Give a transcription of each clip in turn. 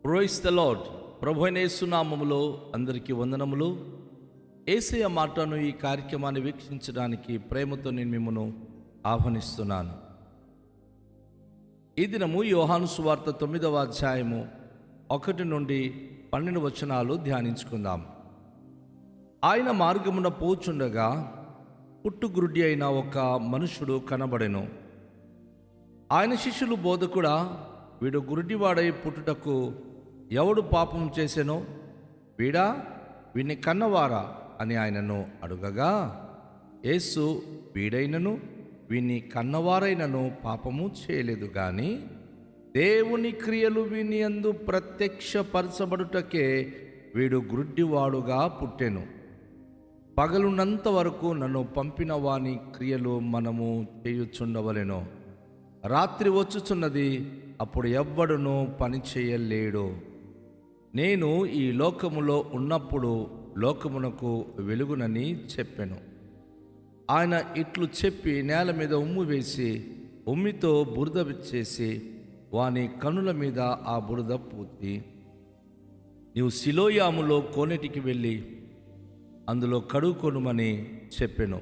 Praise the lord. ప్రభు అయిన యేసు నామములో అందరికీ వందనములు. యేసయ్య మాటను ఈ కార్యక్రమాన్ని వీక్షించడానికి ప్రేమతో నేను మిమ్మల్ని ఆహ్వానిస్తున్నాను. ఈ దినము యోహాను సువార్త 9వ అధ్యాయము 1 నుండి 12 వచనాలు ధ్యానించుకుందాం. ఆయన మార్గమున పోచుండగా పుట్టుగురుడి అయిన ఒక మనుషుడు కనబడెను. ఆయన శిష్యులు, బోధకుడా, వీడు గురుడివాడై పుట్టుటకు ఎవడు పాపం చేసెనో, వీడా వీడిని కన్నవారా అని ఆయనను అడుగగా, యేసు, వీడైనను వీని కన్నవారైనను పాపము చేయలేదు, కానీ దేవుని క్రియలు వీని యందు ప్రత్యక్షపరచబడుటకే వీడు గురుడివాడుగా పుట్టెను. పగలున్నంత వరకు నన్ను పంపిన వాని క్రియలు మనము చేయుచుండవలెను. రాత్రి వచ్చుచున్నది, అప్పుడు ఎవ్వడునూ పని చేయలేడు. నేను ఈ లోకములో ఉన్నప్పుడు లోకమునకు వెలుగునని చెప్పెను. ఆయన ఇట్లు చెప్పి నేల మీద ఉమ్ము వేసి ఉమ్మితో బురద చేసి వాని కనుల మీద ఆ బురద పూసి, నీవు సిలోయాములో కోనేటికి వెళ్ళి అందులో కడుక్కొనుమని చెప్పెను.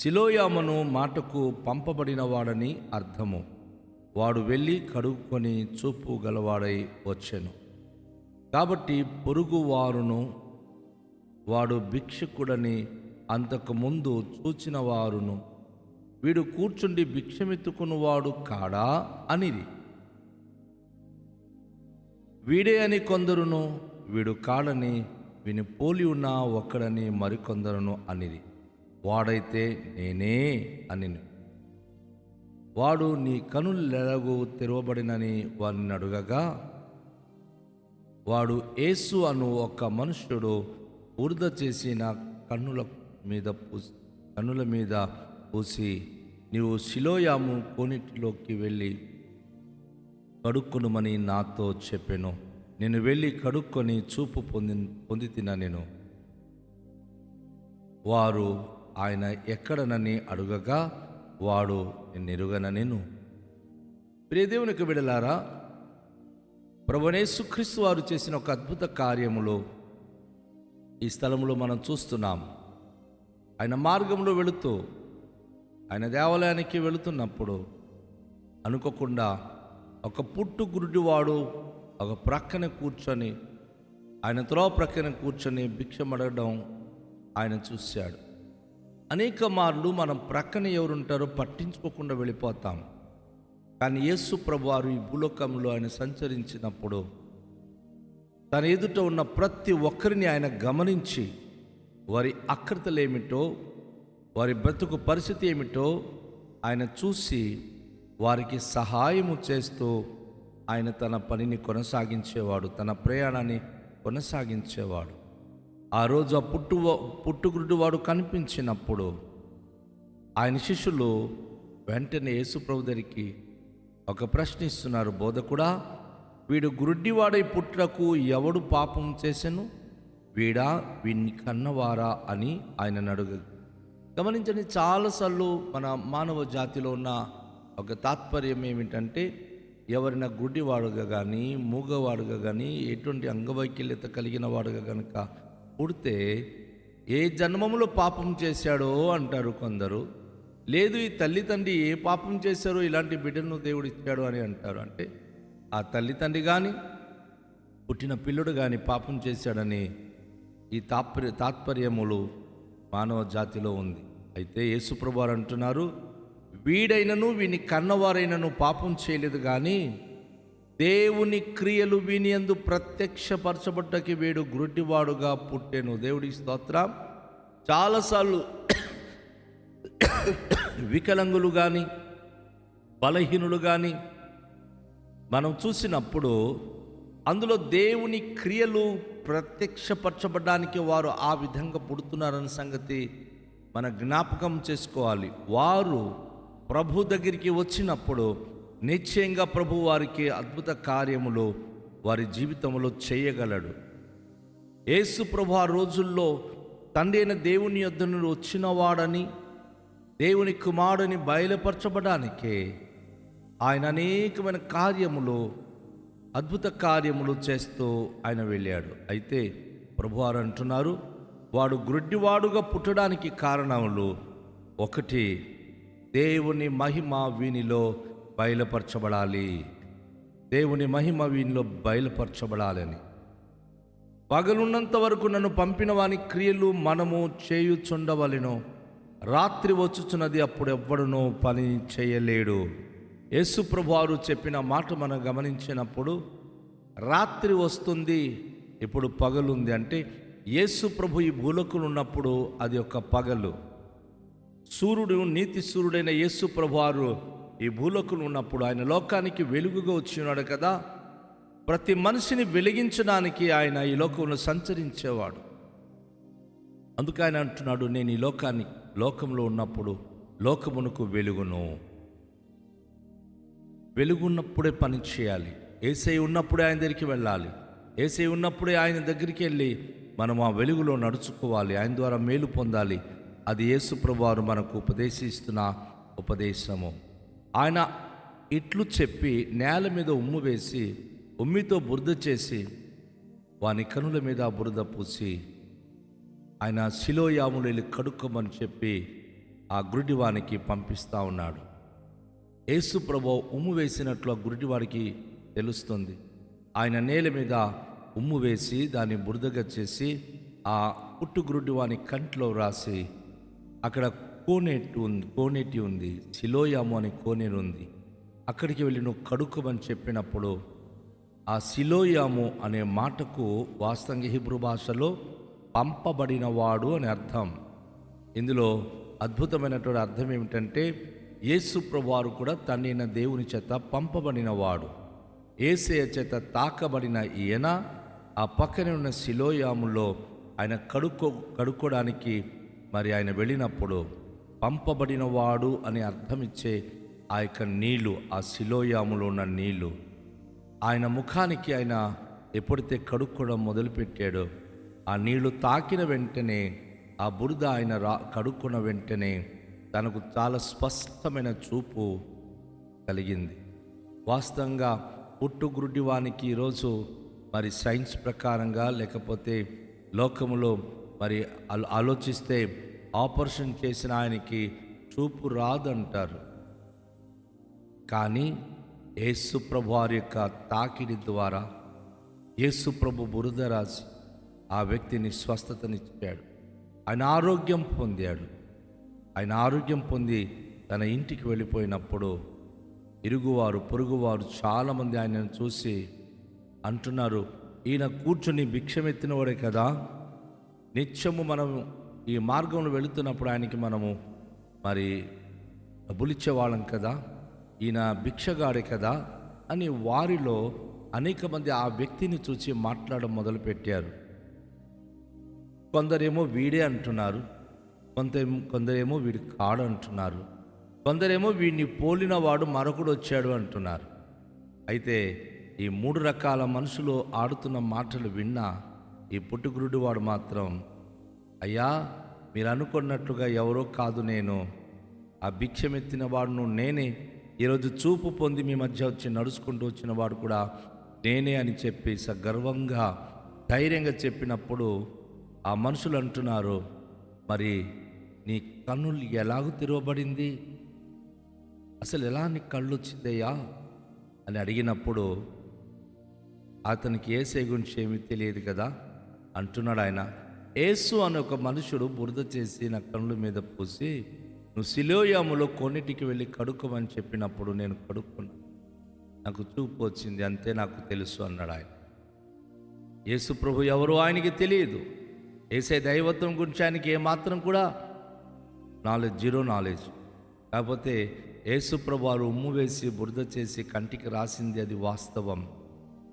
సిలోయామును మాటకు పంపబడిన వాడని అర్థము. వాడు వెళ్ళి కడుక్కొని చూపు గలవాడై వచ్చెను. కాబట్టి పొరుగువారును వాడు భిక్షకుడని అంతకుముందు చూచిన వారును, వీడు కూర్చుండి భిక్షమెత్తుకున్నవాడు కాడా అనిది. వీడే అని కొందరును, వీడు కాడని వీని పోలి ఉన్న ఒక్కడని మరికొందరును అనిది. వాడైతే నేనే అని. వాడు, నీ కనులెలాగూ తెరవబడినని వారిని అడుగగా, వాడు, యేసు అను ఒక మనుష్యుడు బురద చేసి నా కన్నుల మీద పూసి, నీవు సిలోయాము కోనేటిలోకి వెళ్ళి కడుక్కొనుమని నాతో చెప్పెను. నేను వెళ్ళి కడుక్కొని చూపు పొందితిన నేను. వారు ఆయన ఎక్కడనని అడుగగా, వాడు, నిన్నెరుగనెను. ప్రియ దేవునికి బిడ్డలారా, ప్రభువైన యేసుక్రీస్తు వారు చేసిన ఒక అద్భుత కార్యములో ఈ స్థలంలో మనం చూస్తున్నాం. ఆయన మార్గంలో వెళుతూ ఆయన దేవాలయానికి వెళుతున్నప్పుడు అనుకోకుండా ఒక పుట్టుగురుడివాడు ఒక ప్రక్కన కూర్చొని, ఆయన త్రోవ ప్రక్కన కూర్చొని భిక్షమడగడం ఆయన చూశాడు. అనేక మార్లు మనం ప్రక్కన ఎవరుంటారో పట్టించుకోకుండా వెళ్ళిపోతాం. కానీ యేసు ప్రభువారు ఈ భూలోకంలో ఆయన సంచరించినప్పుడు తన ఎదుట ఉన్న ప్రతి ఒక్కరిని ఆయన గమనించి వారి అక్రతలేమిటో, వారి బ్రతుకు పరిస్థితి ఏమిటో ఆయన చూసి వారికి సహాయము చేస్తూ ఆయన తన పనిని కొనసాగించేవాడు, తన ప్రయాణాన్ని కొనసాగించేవాడు. ఆ రోజు ఆ పుట్టుగురుడు వాడు కనిపించినప్పుడు ఆయన శిష్యులు వెంటనే యేసు ప్రభు దగ్గరికి ఒక ప్రశ్న ఇస్తున్నారు. బోధకుడా, వీడు గురుడివాడై పుట్టుటకు ఎవడు పాపం చేసెను, వీడా వీడిని కన్నవారా అని ఆయనను అడుగు. గమనించండి, చాలాసార్లు మన మానవ జాతిలో ఉన్న ఒక తాత్పర్యం ఏమిటంటే, ఎవరైనా గుడ్డివాడుగా కానీ, మూగవాడుగా కానీ, ఎటువంటి అంగవైకల్యత కలిగిన వాడుగా కనుక పుడితే ఏ జన్మములో పాపం చేశాడో అంటారు కొందరు. లేదు, ఈ తల్లి తండ్రి ఏ పాపం చేశారో ఇలాంటి బిడ్డను దేవుడు ఇచ్చాడు అని అంటారు. అంటే ఆ తల్లి తండ్రి కానీ పుట్టిన పిల్లుడు కానీ పాపం చేశాడని ఈ తాత్పర్యములు మానవ జాతిలో ఉంది. అయితే యేసుప్రభు వారు అంటున్నారు, వీడైనను వీని కన్నవారైనను పాపం చేయలేదు, కానీ దేవుని క్రియలు వీని యందు ప్రత్యక్షపరచబడ్డకి వీడు గురుడివాడుగా పుట్టెను. దేవుడికి స్తోత్రం. చాలాసార్లు వికలాంగులు కానీ బలహీనులు కానీ మనం చూసినప్పుడు అందులో దేవుని క్రియలు ప్రత్యక్షపరచబడడానికి వారు ఆ విధంగా పుడుతున్నారన్న సంగతి మన జ్ఞాపకం చేసుకోవాలి. వారు ప్రభు దగ్గరికి వచ్చినప్పుడు నిశ్చయంగా ప్రభు వారికి అద్భుత కార్యములు వారి జీవితంలో చేయగలడు. యేసు ప్రభు ఆ రోజుల్లో తండ్రి అయిన దేవుని యొద్ద నుండి వచ్చినవాడని, దేవుని కుమారుని బయలుపరచబడానికే ఆయన అనేకమైన కార్యములు అద్భుత కార్యములు చేస్తూ ఆయన వెళ్ళాడు. అయితే ప్రభువారు అంటున్నారు, వాడు గ్రుడ్డివాడుగా పుట్టడానికి కారణములు ఒకటి, దేవుని మహిమ వీనిలో బయలుపరచబడాలి. దేవుని మహిమ వీనిలో బయలుపరచబడాలని. పగలున్నంత వరకు నన్ను పంపిన వాని క్రియలు మనము చేయుచుండవలెను. రాత్రి వచ్చుచున్నది, అప్పుడు ఎవ్వడునూ పని చేయలేడు. యేసు ప్రభువారు చెప్పిన మాట మనం గమనించినప్పుడు, రాత్రి వస్తుంది, ఇప్పుడు పగలుంది అంటే యేసు ప్రభు ఈ భూలోకంలో ఉన్నప్పుడు అది ఒక పగలు. సూర్యుడు, నీతి సూర్యుడైన యేసు ప్రభువారు ఈ భూలోకంలో ఉన్నప్పుడు ఆయన లోకానికి వెలుగుగా వచ్చినాడు కదా. ప్రతి మనిషిని వెలిగించడానికి ఆయన ఈ లోకంలో సంచరించేవాడు. అందుకు ఆయన అంటున్నాడు, నేను ఈ లోకంలో ఉన్నప్పుడు లోకమునకు వెలుగును. వెలుగున్నప్పుడే పని చేయాలి. యేసయ్య ఉన్నప్పుడే ఆయన దగ్గరికి వెళ్ళాలి. యేసయ్య ఉన్నప్పుడే ఆయన దగ్గరికి వెళ్ళి మనం ఆ వెలుగులో నడుచుకోవాలి. ఆయన ద్వారా మేలు పొందాలి. అది యేసు ప్రభువారు మనకు ఉపదేశిస్తున్న ఉపదేశము. ఆయన ఇట్లు చెప్పి నేల మీద ఉమ్ము వేసి ఉమ్మితో బురద చేసి వాని కనుల మీద బురద పూసి ఆయన సిలోయాములు వెళ్ళి కడుక్కోమని చెప్పి ఆ గురిడివానికి పంపిస్తూ ఉన్నాడు. యేసు ప్రభువు ఉమ్ము వేసినట్లు ఆ గురిడివాడికి తెలుస్తుంది. ఆయన నేల మీద ఉమ్ము వేసి దాన్ని బురదగా చేసి ఆ పుట్టుగురుడివాని కంట్లో రాసి అక్కడ కోనేటి ఉంది, సిలోయాము అనే కోనేరు ఉంది. అక్కడికి వెళ్ళి నువ్వు కడుక్కోమని చెప్పినప్పుడు ఆ సిలోయాము అనే మాటకు వాస్తవంగా హీబ్రూ భాషలో పంపబడినవాడు అని అర్థం. ఇందులో అద్భుతమైనటువంటి అర్థం ఏమిటంటే, యేసు ప్రభువారు కూడా తన్నిన దేవుని చేత పంపబడినవాడు. యేసయ్య చేత తాకబడిన ఈయన ఆ పక్కనే ఉన్న సిలోయాములో ఆయన కడుక్కోడానికి మరి ఆయన వెళ్ళినప్పుడు పంపబడినవాడు అని అర్థమిచ్చే ఆ యొక్క నీళ్లు, ఆ సిలోయాములో ఉన్న నీళ్లు ఆయన ముఖానికి ఆయన ఎప్పుడైతే కడుక్కోవడం మొదలుపెట్టాడో ఆ నీళ్లు తాకిన వెంటనే, ఆ బురద ఆయన కడుక్కున్న వెంటనే తనకు చాలా స్పష్టమైన చూపు కలిగింది. వాస్తవంగా పుట్టుగురుడివానికి ఈరోజు మరి సైన్స్ ప్రకారంగా లేకపోతే లోకములో మరి ఆలోచిస్తే ఆపరేషన్ చేసిన ఆయనకి చూపు రాదంటారు. కానీ యేసు ప్రభు వారి యొక్క తాకిడి ద్వారా యేసు ప్రభు బురద రాసి ఆ వ్యక్తిని స్వస్థతనిచ్చాడు. ఆయన ఆరోగ్యం పొందాడు. ఆయన ఆరోగ్యం పొంది తన ఇంటికి వెళ్ళిపోయినప్పుడు ఇరుగువారు పొరుగువారు చాలామంది ఆయనను చూసి అంటున్నారు, ఈయన కూర్చొని భిక్షమెత్తినవాడే కదా, నిత్యము మనం ఈ మార్గంలో వెళుతున్నప్పుడు ఆయనకి మనము మరి డబ్బులిచ్చేవాళ్ళం కదా, ఈయన భిక్షగాడే కదా అని వారిలో అనేక మంది ఆ వ్యక్తిని చూసి మాట్లాడడం మొదలుపెట్టారు. కొందరేమో వీడే అంటున్నారు, కొందరేమో వీడి కాడు అంటున్నారు, కొందరేమో వీడిని పోలిన వాడు మరొకడు వచ్చాడు అంటున్నారు. అయితే ఈ 3 రకాల మనుషులు ఆడుతున్న మాటలు విన్నా ఈ పుట్టుగురుడి వాడు మాత్రం, అయ్యా మీరు అనుకున్నట్లుగా ఎవరో కాదు, నేను ఆ భిక్షమెత్తిన వాడును నేనే, ఈరోజు చూపు పొంది మీ మధ్య వచ్చి నడుచుకుంటూ వచ్చిన వాడు కూడా నేనే అని చెప్పి గర్వంగా ధైర్యంగా చెప్పినప్పుడు ఆ మనుషులు అంటున్నారు, మరి నీ కన్నులు ఎలాగూ తెరవబడింది, అసలు ఎలా నీ కళ్ళు వచ్చిందయ్యా అని అడిగినప్పుడు అతనికి యేసయ్య గురించి ఏమీ తెలియదు కదా అంటున్నాడు. ఆయన యేసు అనే ఒక మనుషుడు బురద చేసి నా కన్నుల మీద పూసి నువ్వు సిలోయాములో కొన్నిటికి వెళ్ళి కడుక్కోమని చెప్పినప్పుడు నేను కడుక్కున్నా, నాకు చూపు వచ్చింది, అంతే నాకు తెలుసు అన్నాడు ఆయన. యేసు ప్రభు ఎవరో ఆయనకి తెలియదు. యేసయ్య దైవత్వం గురించి ఆయనకి ఏమాత్రం కూడా జీరో నాలెడ్జ్. కాకపోతే యేసు ప్రభు వారు ఉమ్ము వేసి బురద చేసి కంటికి రాసింది అది వాస్తవం.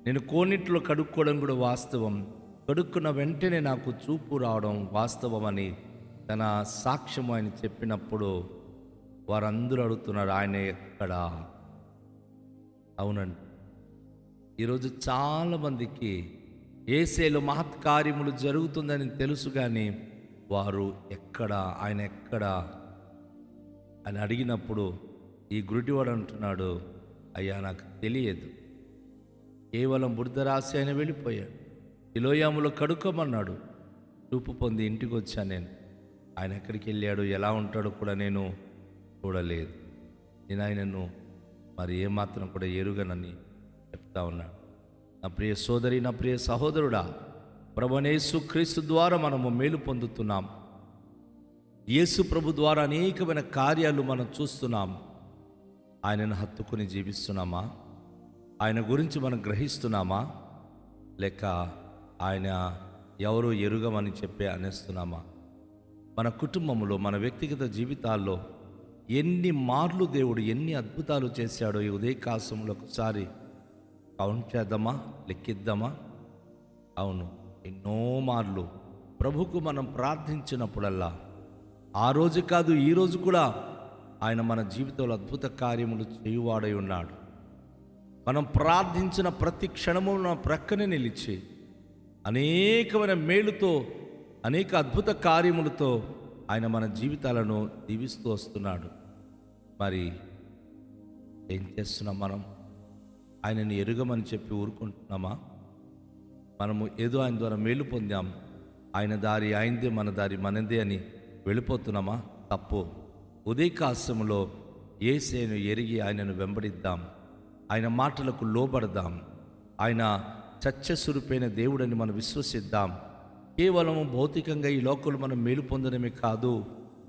నేను కోనిట్లో కడుక్కోవడం కూడా వాస్తవం. కడుక్కున్న వెంటనే నాకు చూపు రావడం వాస్తవం అని తన సాక్ష్యం ఆయన చెప్పినప్పుడు వారందరూ అడుగుతున్నారు, ఆయన ఎక్కడా? అవునండి, ఈరోజు చాలామందికి యేసయ్యలో మహత్కార్యములు జరుగుతుందని తెలుసు, కానీ వారు ఎక్కడా, ఆయన ఎక్కడా అని అడిగినప్పుడు ఈ గురిటివాడు అంటున్నాడు, అయ్యా నాకు తెలియదు, కేవలం బురద రాసి ఆయన వెళ్ళిపోయాడు. సిలోయాములో కడుక్కోమన్నాడు. చూపు పొంది ఇంటికి వచ్చాను నేను. ఆయన ఎక్కడికి వెళ్ళాడు, ఎలా ఉంటాడో కూడా నేను చూడలేదు. నేను ఆయనను మరి ఏమాత్రం కూడా ఎరుగనని చెప్తా ఉన్నాడు. నా ప్రియ సోదరి, నా ప్రియ సహోదరుడా, ప్రభువైన యేసుక్రీస్తు ద్వారా మనము మేలు పొందుతున్నాం. యేసు ప్రభు ద్వారా అనేకమైన కార్యాలు మనం చూస్తున్నాం. ఆయనను హత్తుకుని జీవిస్తున్నామా? ఆయన గురించి మనం గ్రహిస్తున్నామా? లేక ఆయన ఎవరో ఎరుగమని చెప్పి అనేస్తున్నామా? మన కుటుంబంలో, మన వ్యక్తిగత జీవితాల్లో ఎన్ని మార్లు దేవుడు ఎన్ని అద్భుతాలు చేశాడో ఈ ఉదయకాశంలో ఒకసారి కౌంట్ చేద్దామా, లెక్కిద్దామా? అవును, ఎన్నో మార్లు ప్రభుకు మనం ప్రార్థించినప్పుడల్లా, ఆ రోజు కాదు ఈ రోజు కూడా ఆయన మన జీవితంలో అద్భుత కార్యములు చేయువాడై ఉన్నాడు. మనం ప్రార్థించిన ప్రతి క్షణము మన ప్రక్కనే నిలిచి అనేకమైన మేలుతో, అనేక అద్భుత కార్యములతో ఆయన మన జీవితాలను దీవిస్తూ వస్తున్నాడు. మరి ఏం చేస్తున్నాం మనం? ఆయనని ఎరుగమని చెప్పి ఊరుకుంటున్నామా? మనము ఏదో ఆయన ద్వారా మేలు పొందాం, ఆయన దారి ఆయనదే, మన దారి మనదే అని వెళ్ళిపోతున్నామా? తప్పు. ఉదయకాశములో యేసును ఎరిగి ఆయనను వెంబడిద్దాం, ఆయన మాటలకు లోబడదాం. ఆయన సత్యస్వరూపైన దేవుడని మనం విశ్వసిద్దాం. కేవలము భౌతికంగా ఈ లోకంలో మనం మేలు పొందడమే కాదు,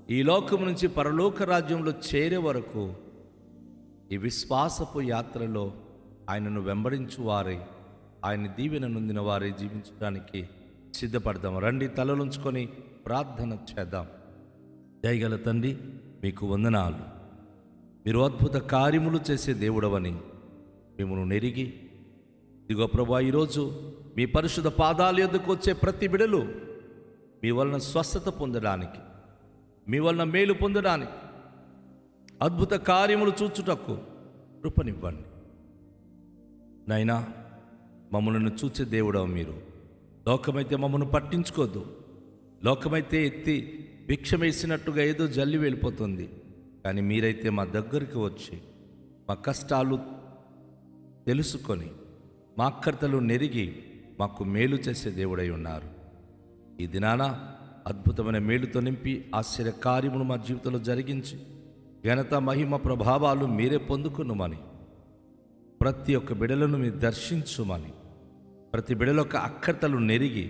ఈ లోకం నుంచి పరలోక రాజ్యంలో చేరే వరకు ఈ విశ్వాసపు యాత్రలో ఆయనను వెంబడించు వారే, ఆయన దీవెన నొందిన వారే జీవించడానికి సిద్ధపడదాం. రండి, తలలుంచుకొని ప్రార్థన చేద్దాం. దయగల తండ్రి, మీకు వందనాలు. మీరు అద్భుత కార్యములు చేసే దేవుడవని మిమ్మల్ని నెరిగి, ఇదిగో ప్రభువా, ఈరోజు మీ పరిశుద్ధ పాదాల యొద్దకు వచ్చే ప్రతి బిడలు మీ వలన స్వస్థత పొందడానికి, మీ వలన మేలు పొందడానికి, అద్భుత కార్యములు చూచుటకు కృపనివ్వండి. నైనా, మమ్మల్ని చూచే దేవుడవు మీరు. లోకమైతే మమ్మల్ని పట్టించుకోద్దు. లోకమైతే ఎత్తి భిక్షమేసినట్టుగా ఏదో జల్లి వెళ్ళిపోతుంది. కానీ మీరైతే మా దగ్గరికి వచ్చి మా కష్టాలు తెలుసుకొని, మా అక్కర్తలు నెరిగి మాకు మేలు చేసే దేవుడై ఉన్నారు. ఈ దినాన అద్భుతమైన మేలుతో నింపి ఆశ్చర్య కార్యములు మా జీవితంలో జరిగించి ఘనత, మహిమ, ప్రభావాలు మీరే పొందుకున్నామని, ప్రతి ఒక్క బిడలను మీరు దర్శించుమని, ప్రతి బిడల యొక్క అక్కర్తలు నెరిగి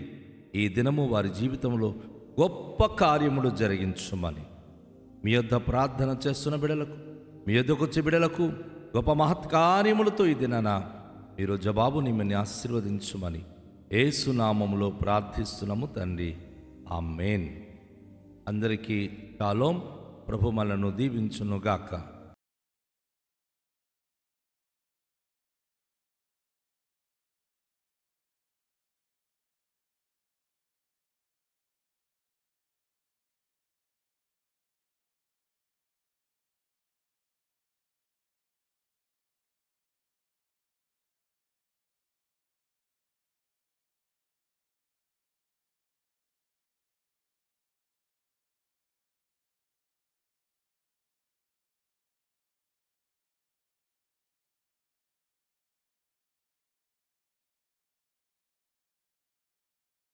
ఈ దినము వారి జీవితంలో గొప్ప కార్యములు జరిగించుమని, మీ యొద్ద ప్రార్థన చేస్తున్న బిడలకు, మీ యొద్దకు వచ్చే బిడలకు గొప్ప మహత్కార్యములతో ఈ దినాన మీరు జవాబు నిమ్మని ఆశీర్వదించుమని యేసు నామములో ప్రార్థిస్తున్నాము తండ్రి. ఆమేన్. అందరికీ షాలోం. ప్రభు మనలను దీవించునుగాక.